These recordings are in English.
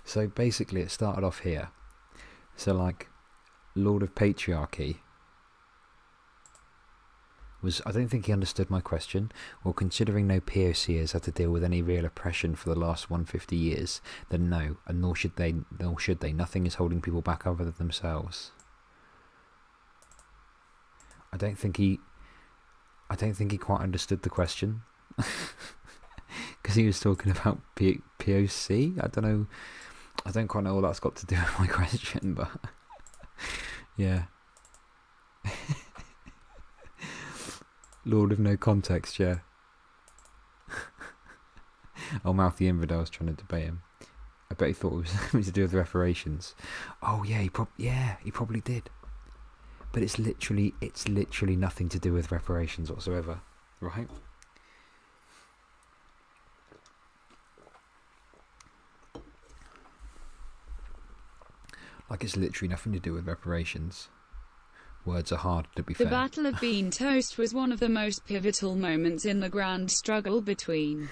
So basically it started off here. So like, Lord of Patriarchy was, I don't think he understood my question. Well, considering no POCers had to deal with any real oppression for the last 150 years, then no, and nor should they. Nothing is holding people back other than themselves. I don't think he quite understood the question. Because he was talking about POC. I don't know. I don't quite know what that's got to do with my question, but yeah. Lord of no context, yeah. Oh, Mouth the Infidel's trying to debate him. I bet he thought it was something to do with reparations. Oh yeah, he probably did. But it's literally nothing to do with reparations whatsoever, right? Like, it's literally nothing to do with reparations. Words are hard, to be fair. The Battle of Bean Toast was one of the most pivotal moments in the grand struggle between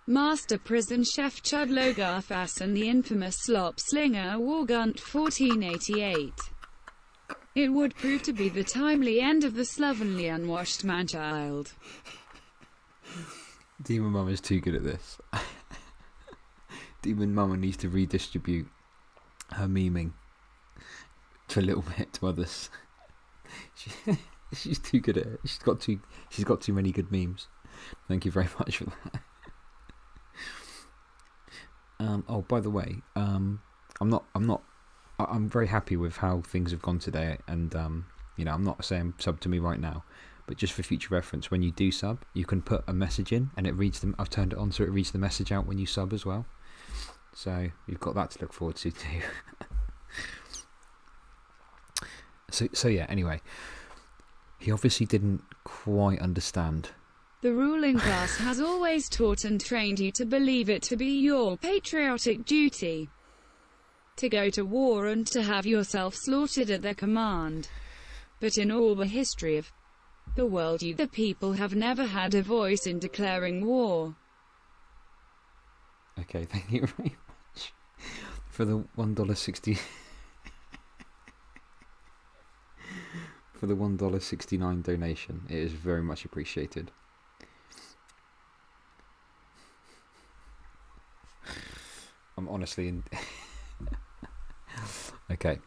Master Prison Chef Chud Logarthas and the infamous Slop Slinger Wargunt 1488. It would prove to be the timely end of the slovenly unwashed man-child. Demon Mama is too good at this. Demon Mama needs to redistribute her memeing to a little bit to others. She's too good at it. She's got too many good memes. Thank you very much for that. Oh, by the way, I'm very happy with how things have gone today, and I'm not saying sub to me right now, but just for future reference, when you do sub, you can put a message in, and it reads them. I've turned it on so it reads the message out when you sub as well. So you've got that to look forward to too. So yeah. Anyway, he obviously didn't quite understand. The ruling class has always taught and trained you to believe it to be your patriotic duty to go to war and to have yourself slaughtered at their command. But in all the history of the world, you, the people, have never had a voice in declaring war. Okay, thank you very much for the $1.60 for the $1.69 donation. It is very much appreciated. I'm honestly in. Okay,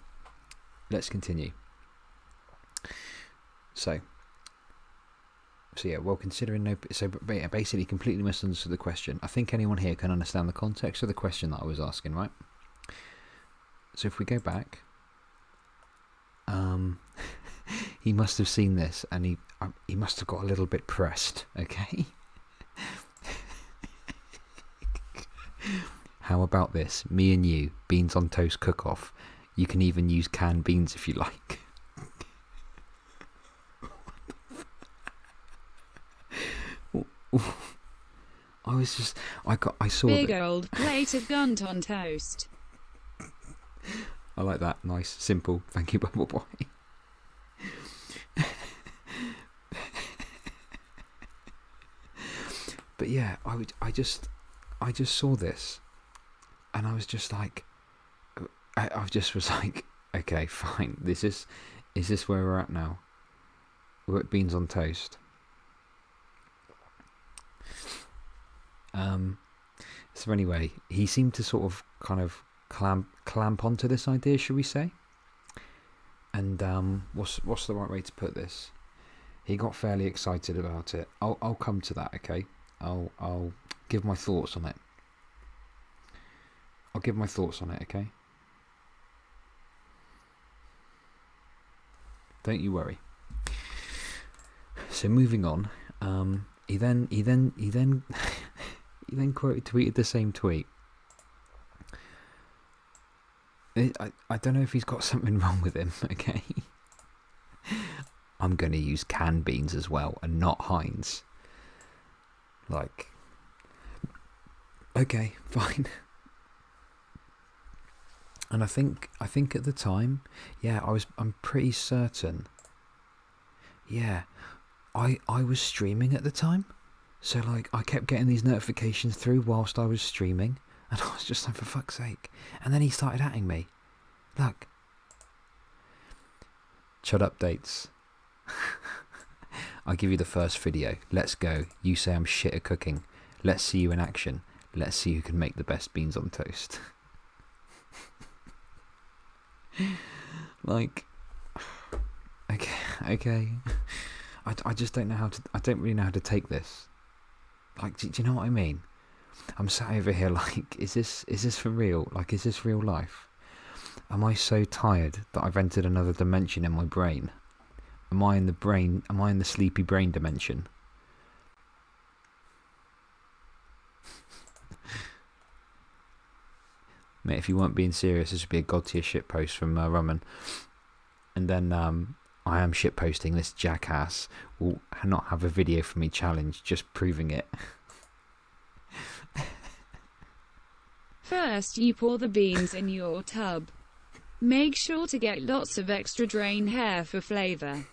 let's continue. So yeah, well, considering no, basically completely misunderstood the question. I think anyone here can understand the context of the question that I was asking, right? So if we go back, he must have seen this, and he must have got a little bit pressed. Okay. How about this? Me and you, beans on toast cook-off. You can even use canned beans if you like. I saw big old plate of gunt on toast. I like that. Nice, simple. Thank you, Bubble Boy. But yeah, I just saw this, and I was just like, I just was like, okay, fine. Is this where we're at now? We're at beans on toast. So anyway, he seemed to sort of kind of clamp onto this idea, should we say? And what's the right way to put this? He got fairly excited about it. I'll come to that, okay? I'll give my thoughts on it. Okay? Don't you worry. So moving on, he then tweeted the same tweet. I don't know if he's got something wrong with him, okay? I'm going to use canned beans as well, and not Heinz. Like, okay, fine. And I think at the time, yeah, I'm pretty certain. Yeah, I was streaming at the time, so like I kept getting these notifications through whilst I was streaming, And I was just like, for fuck's sake. And then he started atting me. Look. Chud updates. I give you the first video. Let's go. You say I'm shit at cooking. Let's see you in action. Let's see who can make the best beans on toast. Like, okay. I just don't know how to. I don't really know how to take this. Like, do you know what I mean? I'm sat over here like, is this for real? Like, is this real life? Am I so tired that I've entered another dimension in my brain? Am I in the sleepy brain dimension? Mate, if you weren't being serious, this would be a god tier shit post from Rumman. And then I am shit posting. This jackass will not have a video for me challenge, just proving it. First, you pour the beans in your tub. Make sure to get lots of extra drain hair for flavor.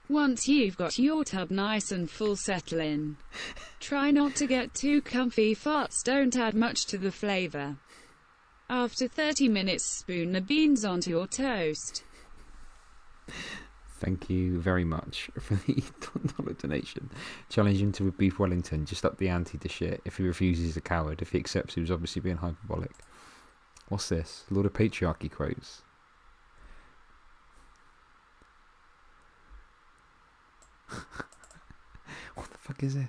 Once you've got your tub nice and full, settle in. Try not to get too comfy. Farts don't add much to the flavor. After 30 minutes, spoon the beans onto your toast. Thank you very much for the $1 donation. Challenge him to a beef Wellington. Just up the ante to shit. If he refuses, he's a coward. If he accepts, he was obviously being hyperbolic. What's this? Lord of Patriarchy quotes. What the fuck is this?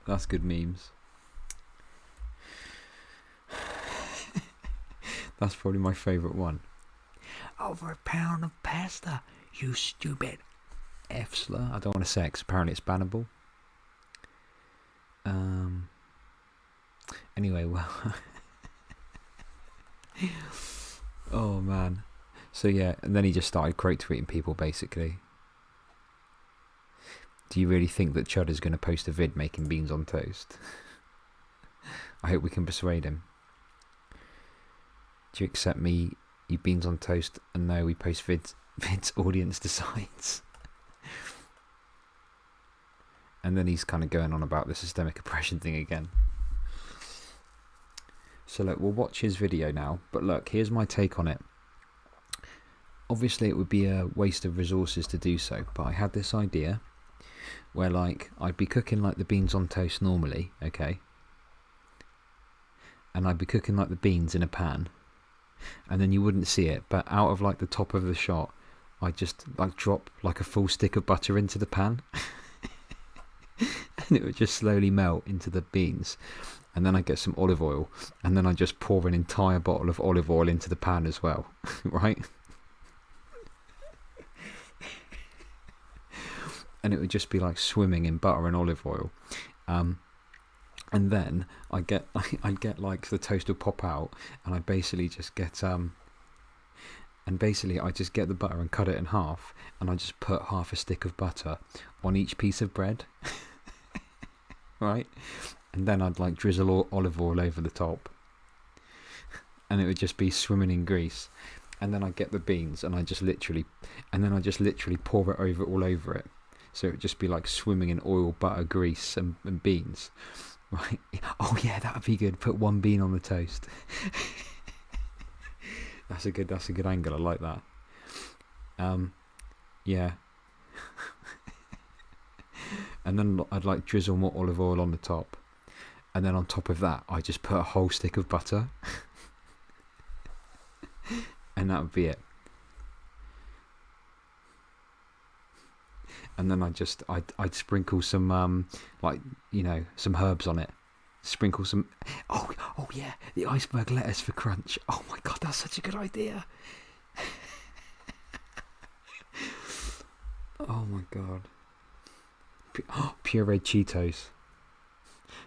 That's good memes. That's probably my favourite one. Over a pound of pasta, you stupid F slur. I don't want to say it 'cause apparently it's bannable. Anyway, well. Oh man. So yeah, and then he just started quote tweeting people basically. Do you really think that Chud is going to post a vid making beans on toast? I hope we can persuade him. Do you accept me, you beans on toast, and no, we post vids audience decides. And then he's kind of going on about the systemic oppression thing again. So look, we'll watch his video now, but look, here's my take on it. Obviously it would be a waste of resources to do so, but I had this idea where like I'd be cooking like the beans on toast normally, okay, and I'd be cooking like the beans in a pan, and then you wouldn't see it, but out of like the top of the shot I'd just like drop like a full stick of butter into the pan and it would just slowly melt into the beans, and then I'd get some olive oil, and then I'd just pour an entire bottle of olive oil into the pan as well. Right? And it would just be like swimming in butter and olive oil, and then I get like the toast would pop out, and I basically just get I just get the butter and cut it in half, and I just put half a stick of butter on each piece of bread, right? And then I'd like drizzle olive oil over the top, and it would just be swimming in grease. And then I'd get the beans, and I just literally pour it all over it. So it would just be like swimming in oil, butter, grease, and beans. Right? Oh yeah, that would be good. Put one bean on the toast. That's a good angle. I like that. Yeah. And then I'd like drizzle more olive oil on the top, and then on top of that, I just put a whole stick of butter, and that would be it. And then I'd sprinkle some like, you know, some herbs on it. Sprinkle some oh yeah, the iceberg lettuce for crunch. Oh my god, that's such a good idea. Oh my god. Pureed Cheetos.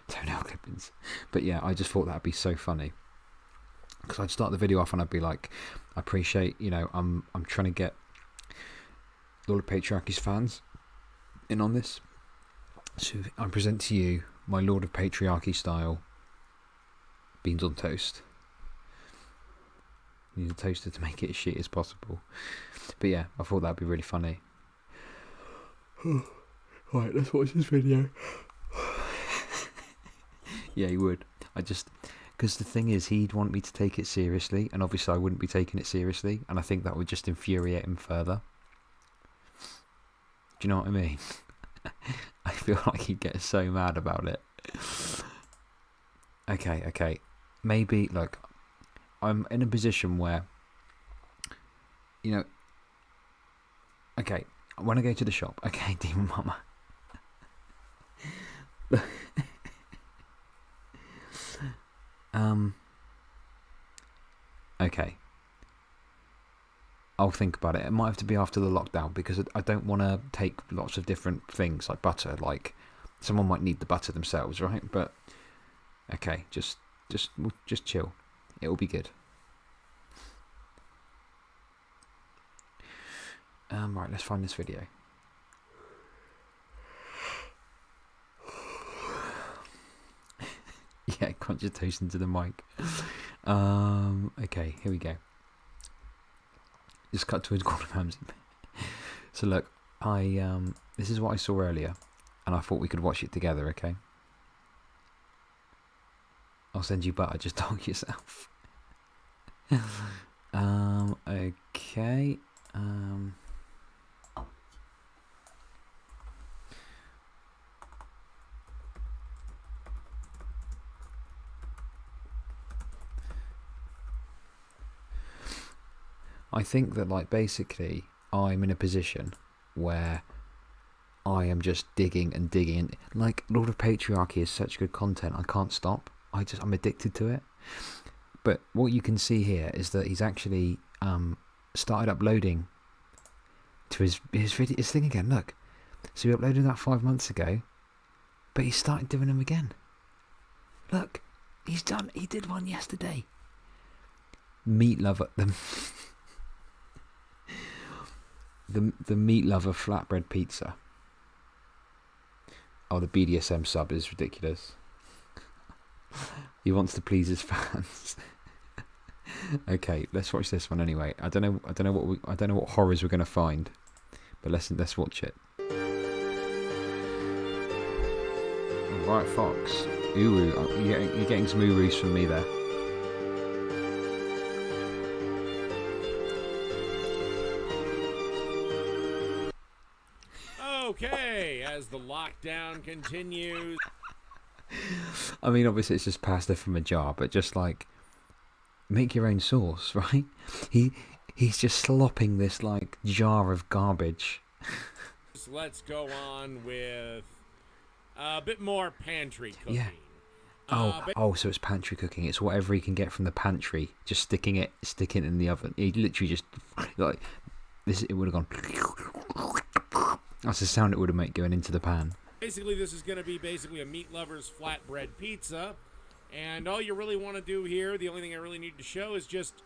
Toenail clippings. But yeah, I just thought that'd be so funny. because I'd start the video off and I'd be like, I appreciate, you know, I'm trying to get Lord of Patriarchy's fans in on this. So I present to you my Lord of Patriarchy style beans on toast. You need a toaster to make it as shit as possible. But yeah, I thought that'd be really funny. Right, let's watch this video. Yeah, he would. Because the thing is, he'd want me to take it seriously, and obviously I wouldn't be taking it seriously, and I think that would just infuriate him further. Do you know what I mean? I feel like he'd get so mad about it. Okay. Maybe, look, I'm in a position where, you know, okay, when I go to the shop, okay, Demon Mama. Okay. I'll think about it. It might have to be after the lockdown because I don't want to take lots of different things like butter. Like, someone might need the butter themselves, right? But okay, just chill. It will be good. Right, let's find this video. Yeah, crunch your toast into the mic. Okay, here we go. Just cut to his Gordon Ramsay. So look, this is what I saw earlier, and I thought we could watch it together. Okay. I'll send you butter. Just dog yourself. Okay. I think that, like, basically I'm in a position where I am just digging and digging, and like, Lord of Patriarchy is such good content, I can't stop. I'm addicted to it. But what you can see here is that he's actually started uploading to his video, his thing again. Look, so he uploaded that 5 months ago, but he started doing them again. Look, he did one yesterday. Meat lover, the meat lover flatbread pizza. Oh, the BDSM sub is ridiculous. He wants to please his fans. Okay, let's watch this one anyway. I don't know what horrors we're gonna find, but let's watch it. Right, Fox. Ooh, you're getting some ooh-roos from me there. Okay, as the lockdown continues. I mean, obviously it's just pasta from a jar, but just like, make your own sauce, right? He's just slopping this like jar of garbage. So let's go on with a bit more pantry cooking. Yeah. So it's pantry cooking. It's whatever he can get from the pantry, just sticking it in the oven. He literally just like this. It would have gone. That's the sound it would have made going into the pan. Basically, this is going to be basically a meat lover's flatbread pizza. And all you really want to do here, the only thing I really need to show is just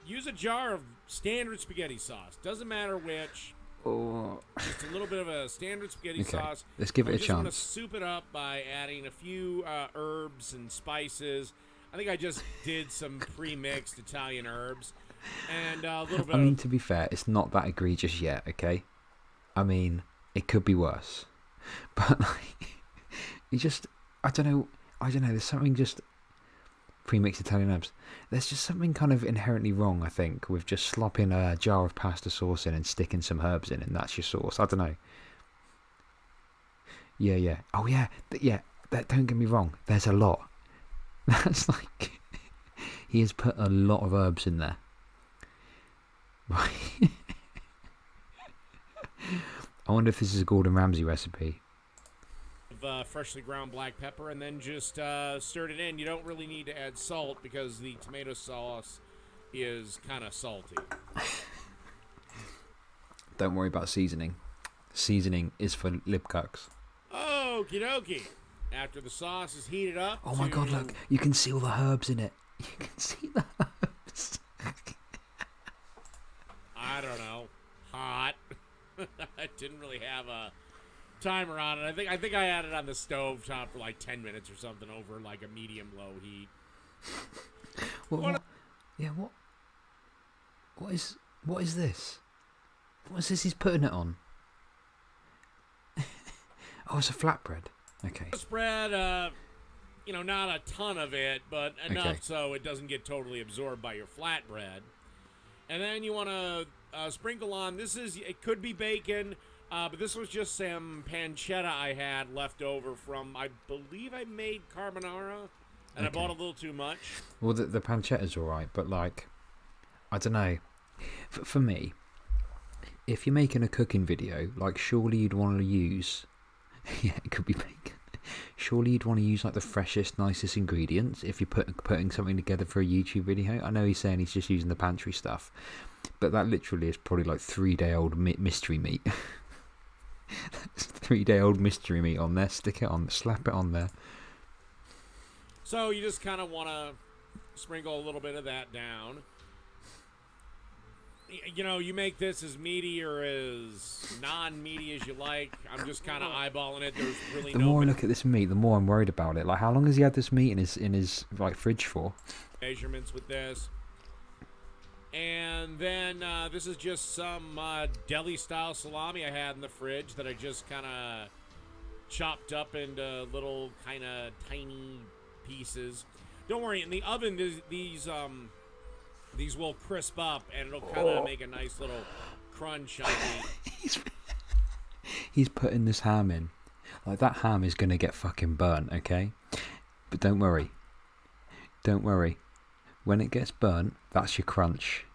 use a jar of standard spaghetti sauce. Doesn't matter which. Oh. Just a little bit of a standard spaghetti sauce. Let's give it a chance. I just want to soup it up by adding a few herbs and spices. I think I just did some pre-mixed Italian herbs. And a little bit to be fair, it's not that egregious yet, okay? I mean, it could be worse. But like, I don't know, there's something just pre-mixed Italian herbs. There's just something kind of inherently wrong, I think, with just slopping a jar of pasta sauce in and sticking some herbs in, and that's your sauce. I don't know. Yeah. Oh yeah, don't get me wrong, there's a lot. That's like, he has put a lot of herbs in there. Right. I wonder if this is a Gordon Ramsay recipe. Freshly ground black pepper, and then just stir it in. You don't really need to add salt because the tomato sauce is kind of salty. Don't worry about seasoning. Seasoning is for lip cucks. Okie dokie. After the sauce is heated up. Oh my god, look. You can see all the herbs in it. You can see the herbs. I don't know. Hot. I didn't really have a timer on it. I think I had it on the stove top for like 10 minutes or something over like a medium low heat. What? Yeah. What is this? What is this he's putting it on? Oh, it's a flatbread. Okay. Spread, not a ton of it, but enough so it doesn't get totally absorbed by your flatbread. And then you want to sprinkle on. It could be bacon, but this was just some pancetta I had left over from, I believe I made carbonara, and I bought a little too much. Well, the pancetta's all right, but like, I don't know. For me, if you're making a cooking video, like, surely you'd want to use, yeah, it could be bacon. Surely you'd want to use like the freshest, nicest ingredients if you're putting something together for a YouTube video. I know he's saying he's just using the pantry stuff, but that literally is probably like 3-day-old mystery meat. That's 3-day-old mystery meat on there. Stick it on, slap it on there. So you just kind of want to sprinkle a little bit of that down. You make this as meaty or as non-meaty as you like. I'm just kind of eyeballing it. There's really the more I look at this meat, the more I'm worried about it. Like, how long has he had this meat in his like fridge for? Measurements with this. And then this is just some deli-style salami I had in the fridge that I just kind of chopped up into little kind of tiny pieces. Don't worry, in the oven, these will crisp up, and it'll kind of make a nice little crunch on meat. He's putting this ham in. Like, that ham is going to get fucking burnt, okay? But don't worry. Don't worry. When it gets burnt, that's your crunch.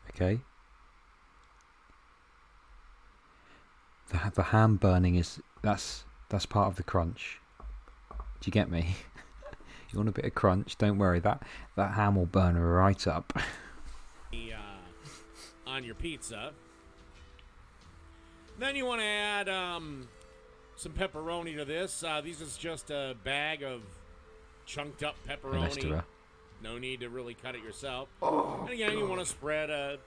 Okay? The ham burning that's part of the crunch. Do you get me? You want a bit of crunch? Don't worry, that ham will burn right up. On your pizza. Then you want to add some pepperoni to this. This is just a bag of chunked up pepperoni. No need to really cut it yourself. And again, you want to spread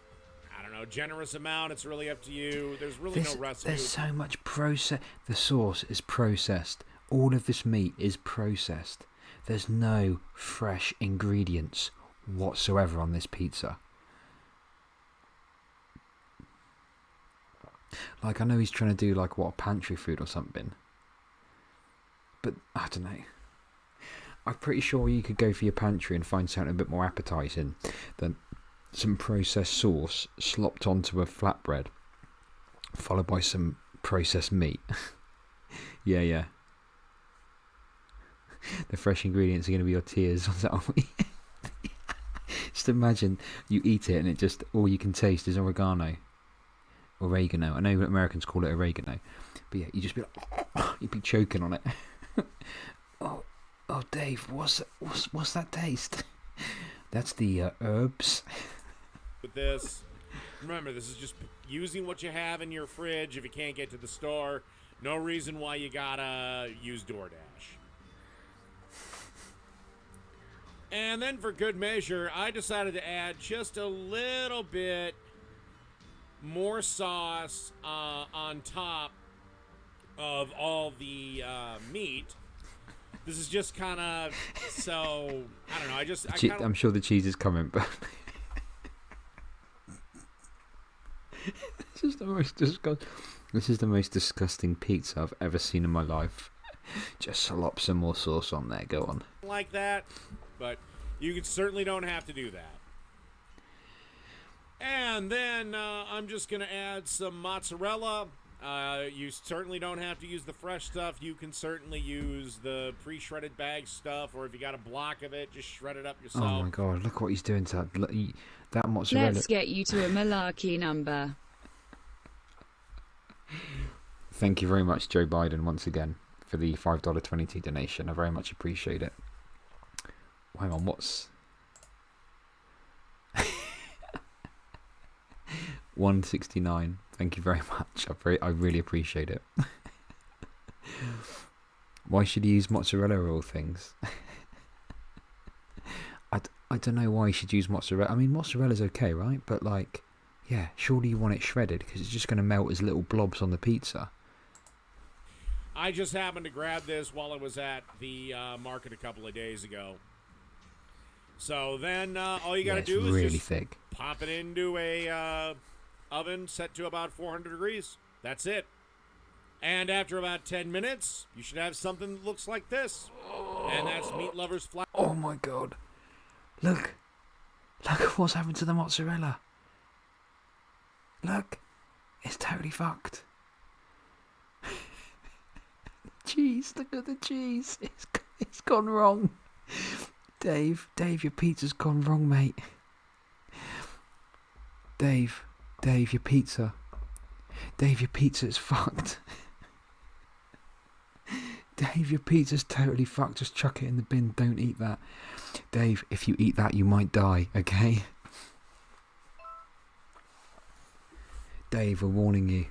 generous amount. It's really up to you. There's really no recipe. There's so much process. The sauce is processed. All of this meat is processed. There's no fresh ingredients whatsoever on this pizza. Like, I know he's trying to do like pantry food or something, but I don't know. I'm pretty sure you could go for your pantry and find something a bit more appetizing than some processed sauce slopped onto a flatbread, followed by some processed meat. Yeah. The fresh ingredients are going to be your tears. Just imagine you eat it and it just, all you can taste is oregano. I know Americans call it oregano, but yeah, you just be like, you'd be choking on it. oh, Dave, what's that taste? That's the herbs. With this, remember, this is just using what you have in your fridge. If you can't get to the store, no reason why you gotta use DoorDash. And then for good measure, I decided to add just a little bit more sauce on top of all the meat. This is just kind of, so, I don't know, I'm sure the cheese is coming, but this is the most disgusting pizza I've ever seen in my life. Just slop some more sauce on there, go on. Like that, but you certainly don't have to do that. And then I'm just going to add some mozzarella. You certainly don't have to use the fresh stuff. You can certainly use the pre-shredded bag stuff, or if you got a block of it, just shred it up yourself. Oh my god, look what he's doing to that mozzarella. Let's get you to a malarkey number. Thank you very much, Joe Biden, once again, for the $5.22 donation. I very much appreciate it. Hang on, what's... 169. Thank you very much. I really appreciate it. Why should you use mozzarella of all things? I don't know why you should use mozzarella. I mean, mozzarella's okay, right? But like, yeah, surely you want it shredded because it's just going to melt as little blobs on the pizza. I just happened to grab this while I was at the market a couple of days ago. So then all you got to do is really just thick. pop it into a oven set to about 400 degrees. That's it. And after about 10 minutes, you should have something that looks like this. And that's Meat Lover's flat. Oh my god. Look at what's happened to the mozzarella. Look, it's totally fucked. Cheese, look at the cheese. It's gone wrong. Dave, your pizza's gone wrong, mate. Dave, your pizza. Dave, your pizza is fucked. Dave, your pizza's totally fucked. Just chuck it in the bin. Don't eat that. Dave, if you eat that, you might die, okay? Dave, we're warning you.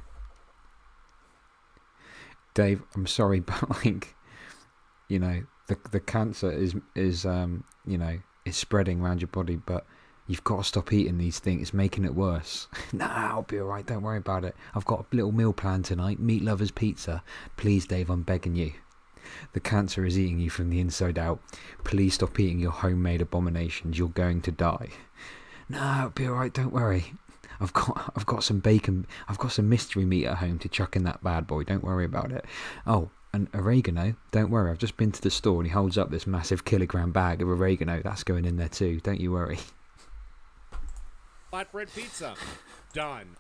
Dave, I'm sorry, but like, you know, the cancer is you know, it's spreading around your body, but you've got to stop eating these things. It's making it worse. Nah, I'll be alright. Don't worry about it. I've got a little meal plan tonight. Meat Lover's Pizza. Please, Dave, I'm begging you. The cancer is eating you from the inside out. Please stop eating your homemade abominations. You're going to die. Nah, I'll be alright. Don't worry. I've got some bacon. I've got some mystery meat at home to chuck in that bad boy. Don't worry about it. Oh, and oregano. Don't worry. I've just been to the store and he holds up this massive kilogram bag of oregano. That's going in there too. Don't you worry. Flatbread pizza. Done.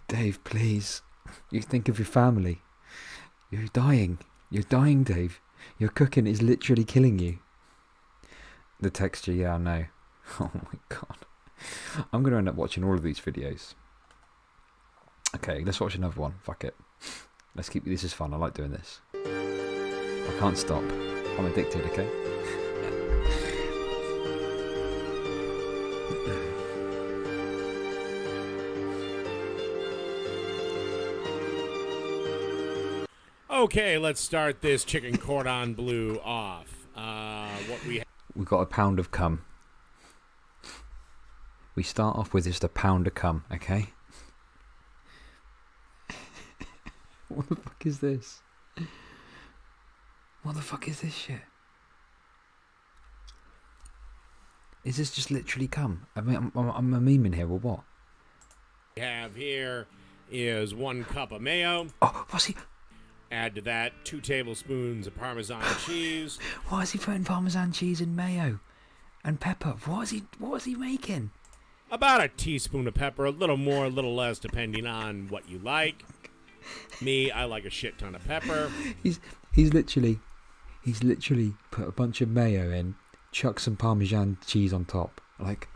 Dave, please. You think of your family. You're dying. You're dying, Dave. Your cooking is literally killing you. The texture, yeah, I know. Oh my god. I'm going to end up watching all of these videos. Okay, let's watch another one. Fuck it. Let's keep... This is fun. I like doing this. I can't stop. I'm addicted, okay? Okay, let's start this chicken cordon bleu off. We've got a pound of cum. We start off with just a pound of cum, okay? What the fuck is this? What the fuck is this shit? Is this just literally cum? I mean, I'm a meme in here, or what? We have here is 1 cup of mayo. Oh, what's he... Add to that 2 tablespoons of Parmesan cheese. Why is he putting Parmesan cheese and mayo and pepper? What is he making? About a teaspoon of pepper, a little more, a little less, depending on what you like. Me, I like a shit ton of pepper. He's literally put a bunch of mayo in, chuck some Parmesan cheese on top. Like,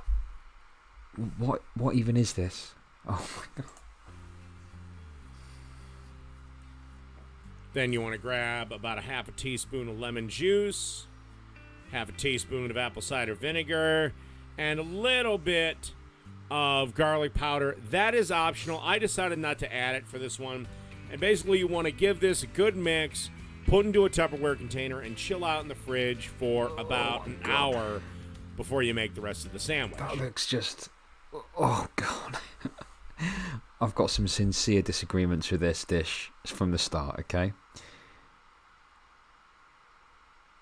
what even is this? Oh my god. Then you want to grab about a half a teaspoon of lemon juice, half a teaspoon of apple cider vinegar, and a little bit of garlic powder. That is optional. I decided not to add it for this one. And basically you want to give this a good mix, put into a Tupperware container, and chill out in the fridge for about an hour before you make the rest of the sandwich. That looks just... Oh god. I've got some sincere disagreements with this dish from the start, okay?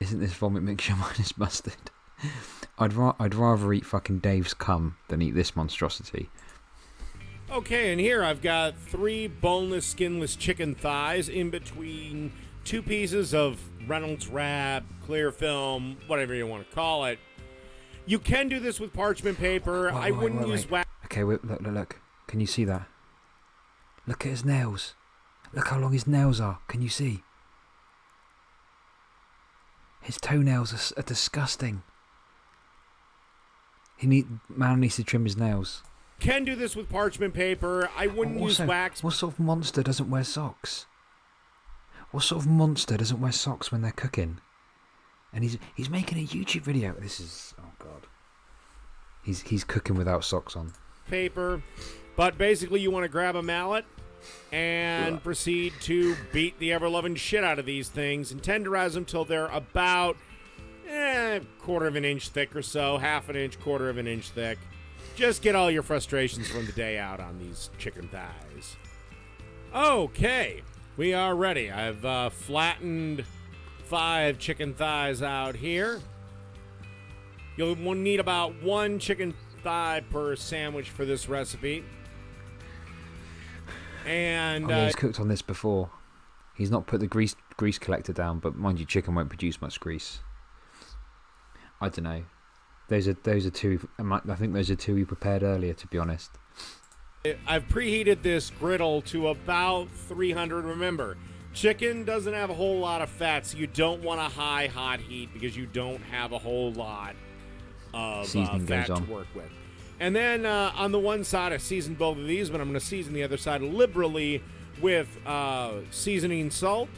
Isn't this vomit mixture minus mustard? I'd rather eat fucking Dave's cum than eat this monstrosity. Okay, and here I've got 3 boneless, skinless chicken thighs in between 2 pieces of Reynolds wrap, clear film, whatever you want to call it. You can do this with parchment paper. I wouldn't use wax. Okay, wait, look. Can you see that? Look at his nails. Look how long his nails are. Can you see? His toenails are disgusting. Man needs to trim his nails. Can do this with parchment paper. I wouldn't use wax. What sort of monster doesn't wear socks? What sort of monster doesn't wear socks when they're cooking? And he's making a YouTube video. This is... Oh, God. He's cooking without socks on. Paper. But basically you want to grab a mallet, and proceed to beat the ever-loving shit out of these things and tenderize them till they're about quarter of an inch thick or so, half an inch, quarter of an inch thick. Just get all your frustrations from the day out on these chicken thighs. Okay, we are ready. I've flattened 5 chicken thighs out here. You'll need about 1 chicken thigh per sandwich for this recipe. And he's cooked on this before. He's not put the grease collector down, but mind you, chicken won't produce much grease. I don't know. Those are two. I think those are 2 we prepared earlier, to be honest. I've preheated this griddle to about 300. Remember, chicken doesn't have a whole lot of fat, so you don't want a high hot heat because you don't have a whole lot of fat to work with. And then on the one side, I seasoned both of these, but I'm going to season the other side liberally with seasoning salt,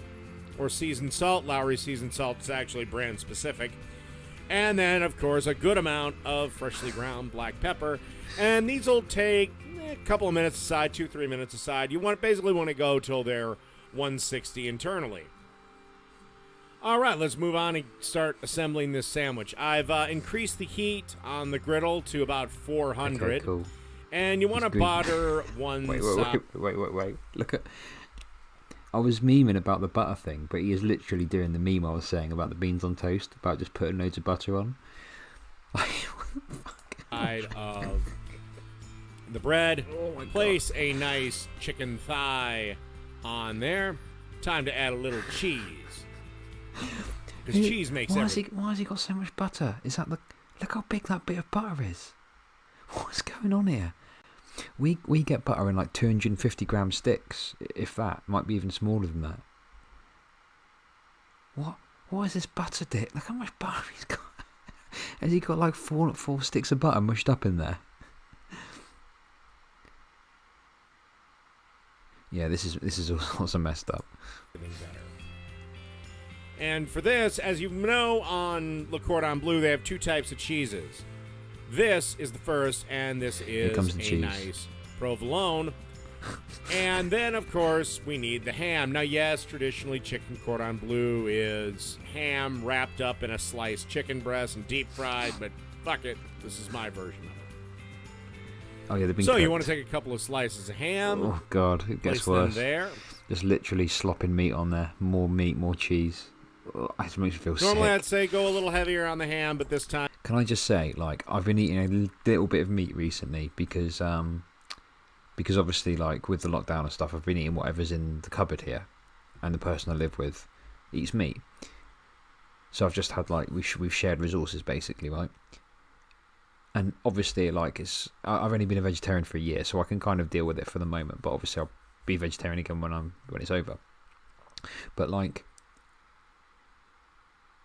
or seasoned salt. Lowry seasoned salt is actually brand specific. And then, of course, a good amount of freshly ground black pepper. And these will take a couple of minutes aside, 2-3 minutes aside. You basically want to go till they're 160 internally. All right, let's move on and start assembling this sandwich. I've increased the heat on the griddle to about 400. Okay, cool. And you want to butter one side. Wait. Look at... I was memeing about the butter thing, but he is literally doing the meme I was saying about the beans on toast, about just putting loads of butter on. What the fuck? Side of the bread. Place a nice chicken thigh on there. Time to add a little cheese. Because cheese makes everything. Why has he got so much butter? Is that look how big that bit of butter is. What's going on here? We get butter in like 250 gram sticks, if that. Might be even smaller than that. What is this butter dip? Look how much butter he's got. Has he got like four sticks of butter mushed up in there? Yeah, this is also messed up. And for this, as you know, on Le Cordon Bleu, they have 2 types of cheeses. This is the first, and this is a nice provolone. And then, of course, we need the ham. Now, yes, traditionally, chicken cordon bleu is ham wrapped up in a sliced chicken breast and deep fried, but fuck it, this is my version of it. Oh yeah, they've been So cooked. you want to take a couple of slices of ham. Oh god, it gets place worse. them there. Just literally slopping meat on there. More meat, more cheese. Oh, it makes me feel Normally sick. I'd say go a little heavier on the ham, but this time... Can I just say, like, I've been eating a little bit of meat recently because obviously, like, with the lockdown and stuff, I've been eating whatever's in the cupboard here, and the person I live with eats meat. So I've just had, like, we've shared resources basically, right? And obviously, like, I've only been a vegetarian for a year, so I can kind of deal with it for the moment. But obviously, I'll be vegetarian again when it's over. But like,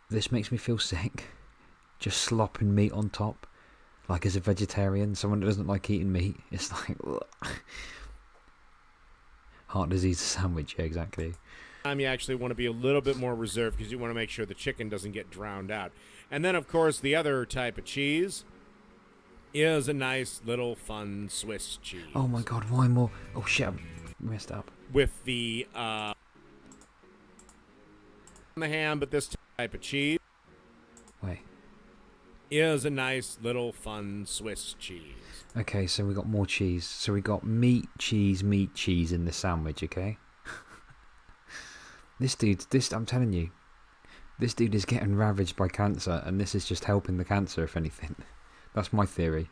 this makes me feel sick. Just slopping meat on top, like as a vegetarian, someone that doesn't like eating meat. It's like ugh. Heart disease sandwich. Yeah, exactly. You actually want to be a little bit more reserved because you want to make sure the chicken doesn't get drowned out. And then, of course, the other type of cheese is a nice little fun Swiss cheese. Oh my god, why more? Oh shit, I messed up. With the ham, but this type of cheese Wait. is a nice little fun Swiss cheese. Okay, so we got more cheese. So we got meat, cheese in the sandwich, okay? I'm telling you, this dude is getting ravaged by cancer, and this is just helping the cancer, if anything. That's my theory.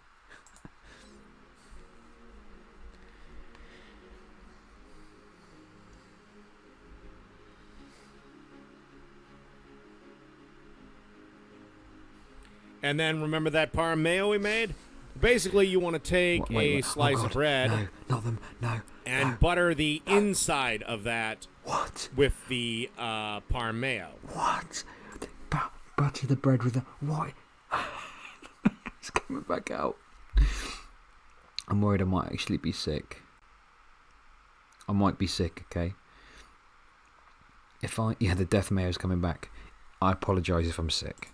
And then remember that parm mayo we made? Basically, you want to take a slice of bread. No, not them. No. And butter the inside of that. What? With the parm mayo. What? Butter the bread with the... What? It's coming back out. I'm worried I might actually be sick. I might be sick, okay? Yeah, the death mayo's coming back. I apologise if I'm sick.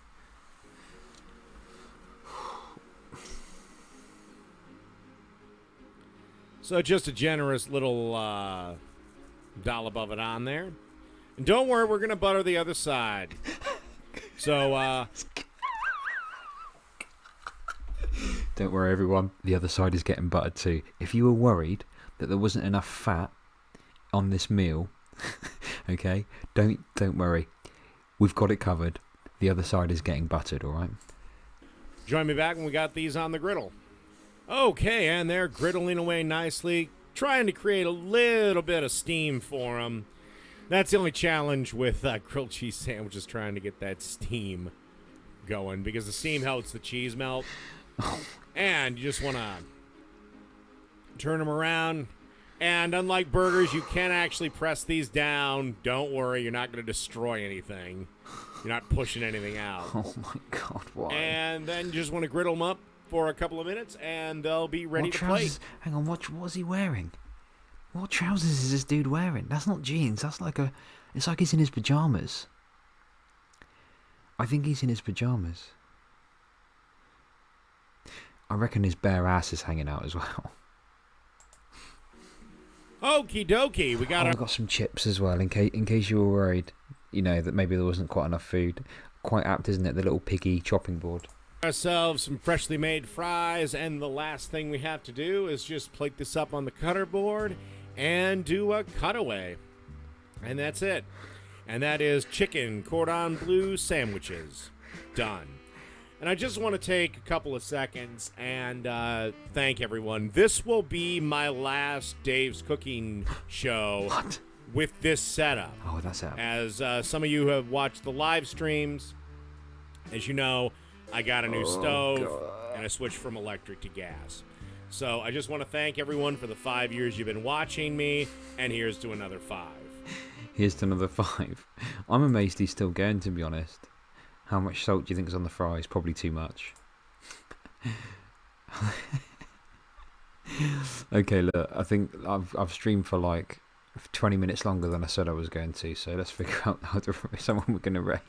So just a generous little dollop of it on there. And don't worry, we're going to butter the other side. So, Don't worry, everyone. The other side is getting buttered too. If you were worried that there wasn't enough fat on this meal, okay, don't worry. We've got it covered. The other side is getting buttered, all right? join me back when we got these on the griddle. Okay, and they're griddling away nicely, trying to create a little bit of steam for them. That's the only challenge with grilled cheese sandwiches, trying to get that steam going, because the steam helps the cheese melt. And you just want to turn them around. And unlike burgers, you can actually press these down. Don't worry, you're not going to destroy anything. You're not pushing anything out. Oh my God, why? And then you just want to griddle them up for a couple of minutes, and they'll be ready to plate. Hang on, what was he wearing? What trousers is this dude wearing? That's not jeans. That's like it's like he's in his pajamas. I think he's in his pajamas. I reckon his bare ass is hanging out as well. Okie dokie, we got I've got some chips as well, in case you were worried, you know, that maybe there wasn't quite enough food. Quite apt, isn't it? The little piggy chopping board. ourselves some freshly made fries, and the last thing we have to do is just plate this up on the cutter board and do a cutaway. And that's it. And that is chicken cordon bleu sandwiches. Done. And I just want to take a couple of seconds and thank everyone. This will be my last Dave's Cooking show with this setup. Oh, that's out. As some of you have watched the live streams, as you know, I got a new stove and I switched from electric to gas. So I just want to thank everyone for the 5 years you've been watching me, and here's to another 5. Here's to another 5. I'm amazed he's still going, to be honest. How much salt do you think is on the fries? Probably too much. Okay, look, I think I've streamed for like 20 minutes longer than I said I was going to, so let's figure out how to someone we're going to rate.